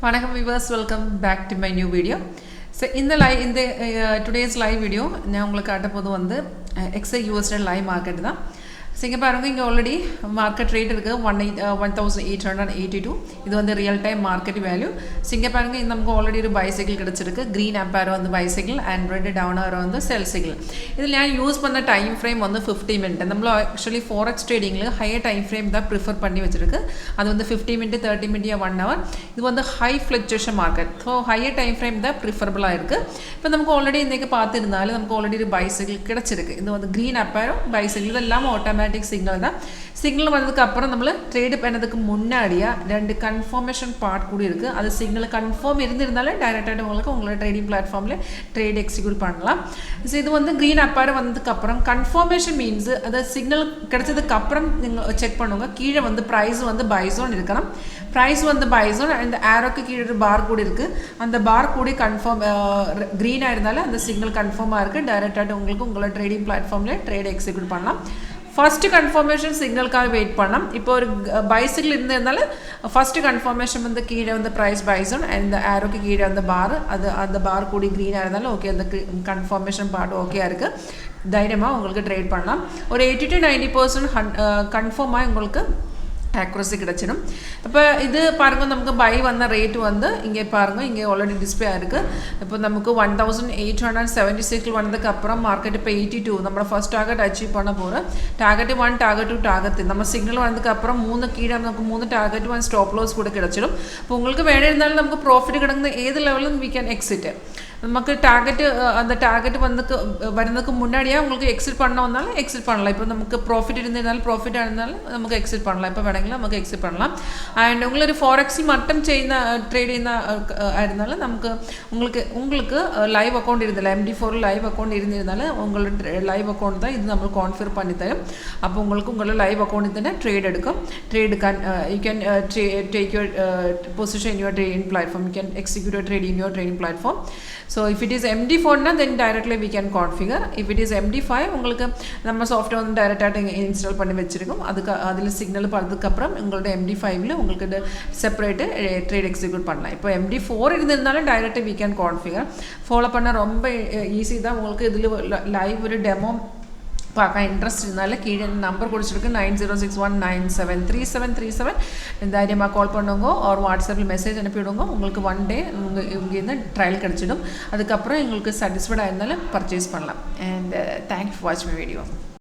Welcome viewers, welcome back to my new video. So in the today's live video, I will show you XAUUSD live market. So இங்க பாருங்க இங்க already market rate இருக்கு 1882 இது வந்து real time market value. So இங்க பாருங்க இந்த நமக்கு ஆல்ரெடி ஒரு பை சைக்கிள் கிடைச்சிருக்கு. green amp arrow வந்து bicycle and red down arrow வந்து செல் சைக்கிள். இதில நான் யூஸ் பண்ண டைம் ஃப்ரேம் வந்து 50 மினிட். நம்ம एक्चुअली forex tradingல ஹையர் டைம் ஃப்ரேம் தான் பிரெஃபர் பண்ணி வச்சிருக்கு. அது வந்து 50 மினிட் 30 மினிட் 1 hour. இது வந்து high fluctuation market. So higher time frame தான் பிரெஃபரபிளா இருக்கு. இப்போ நமக்கு ஆல்ரெடி இன்னைக்கு பார்த்திருந்தால நமக்கு ஆல்ரெடி ஒரு பை சைக்கிள் கிடைச்சிருக்கு. இது வந்து green amp arrow bicycle இதெல்லாம் ஆட்டோமேட்டிக் signal தான் signal வந்ததுக்கு அப்புறம் நம்ம ட்ரேட் பண்ணதுக்கு முன்னாடியா ரெண்டு கன்ஃபர்மேஷன் பார்ட் கூட இருக்கு அது சிக்னல் கன்ஃபார்ம் இருந்திருந்தால டைரக்ட்டா உங்களுக்கு உங்களோட ட்ரேடிங் பிளாட்ஃபார்ம்ல ட்ரேட் எக்ஸிக்யூட் பண்ணலாம் சோ இது வந்து green appear வந்ததுக்கு அப்புறம் கன்ஃபர்மேஷன் மீன்ஸ் அது சிக்னல் கிடைச்சதுக்கு அப்புறம் நீங்க செக் பண்ணுங்க கீழ வந்து பிரைஸ் வந்து பை ஜோன் இருக்கணும் பிரைஸ் வந்து பை ஜோன் and arrowக்கு கீழ ஒரு பார் கூட இருக்கு அந்த பார் கூட கன்ஃபார்ம் green ஆயிருந்தால அந்த சிக்னல் கன்ஃபார்மா இருக்கு டைரக்ட்டா உங்களுக்கு உங்களோட ட்ரேடிங் பிளாட்ஃபார்ம்ல ட்ரேட் எக்ஸிக்யூட் பண்ணலாம் First confirmation signal का wait பண்ணலாம் இப்போ ஒரு bicycle இருந்ததனால first confirmation வந்து கீழ வந்து price buy zone and the arrow க்கு கீழ அந்த bar அது அந்த bar கூடி green ஆனதால ஓகே அந்த confirmation part ஓகேயா இருக்கு தைரியமா உங்களுக்கு ட்ரேட் பண்ணலாம் ஒரு 80 to 90% கன்ஃபார்மா உங்களுக்கு accuracy கிடைச்சிடும் அப்ப இது பாருங்க நமக்கு பை வந்த ரேட் வந்து இங்க பாருங்க இங்க ஆல்ரெடி டிஸ்ப்ளே ஆயிருக்கு இப்போ நமக்கு 1876 வந்ததுக்கு அப்புறம் மார்க்கெட் இப்ப 82 நம்ம ஃபர்ஸ்ட் டார்கெட் அச்சீவ் பண்ண போறோம் டார்கெட் 1 டார்கெட் 2 டார்கெட் நம்ம சிக்னல் வந்ததுக்கு அப்புறம் மூணு கீழ நமக்கு மூணு டார்கெட் 1 ஸ்டாப் லாஸ் கூட கிடைச்சிடும் இப்போ உங்களுக்கு வேணே இருந்தாலும் நமக்கு ப்ராஃபிட் கிடைக்குது ஏது லெவலில் we can exit நமக்கு டார்கெட் அந்த டார்கெட் வரதுக்கு முன்னாடியே உங்களுக்கு எக்ஸிட் பண்ணனும்னால எக்ஸிட் பண்ணலாம் இப்போ நமக்கு ப்ராஃபிட் இருந்ததனால ப்ராஃபிட் ஆனதனால நமக்கு எக்ஸிட் பண்ணலாம் இப்போ வேணும்னா நமக்கு எக்ஸிட் பண்ணலாம் and உங்களுக்கு forex மட்டும் ചെയ്യുന്ന ட்ரேட் ஆயிருந்தால நமக்கு உங்களுக்கு லைவ் அக்கவுண்ட் இருந்தல MD4 லைவ் அக்கவுண்ட் இருந்ததனால உங்களோட லைவ் அக்கவுண்ட் தான் இது நம்ம கான்ஃபிகர் பண்ணி தரும் அப்ப உங்களுக்கு உங்களோட லைவ் அக்கவுண்ட் தான ட்ரேட் எடுக்கும் trade you can take your position in your trading platform you can execute your trade in your trading platform So if it is MD4 na then directly we can configure if it is MD5 உங்களுக்கு நம்ம software வந்து டைரக்ட்டா install பண்ணி வெச்சிருக்கோம் அதுக்கு அதில signal பார்த்ததுக்கு அப்புறம் உங்களோட MD5 ல உங்களுக்கு செப்பரேட் ட்ரேட் எக்ஸிக்யூட் பண்ணலாம் இப்போ MD4 இருந்ததனால டைரக்ட்டா we can configure ஃபாலோ பண்ண ரொம்ப ஈஸி தான் உங்களுக்கு இதுல லைவ் ஒரு டெமோ பார்க்க இன்ட்ரஸ்ட் இருந்தால கீழ நம்பர் கொடுத்திருக்கு 9061973737 தைரியமா கால் பண்ணுங்க or வாட்ஸ்அப்ல மெசேஜ் அனுப்பி விடுங்க உங்களுக்கு one day இங்க இந்த ட்ரையல் கிடைச்சிடும் அதுக்கு அப்புறம் உங்களுக்கு satisfied ஆயிருந்தால பர்சேஸ் பண்ணலாம் and thank you for watching my video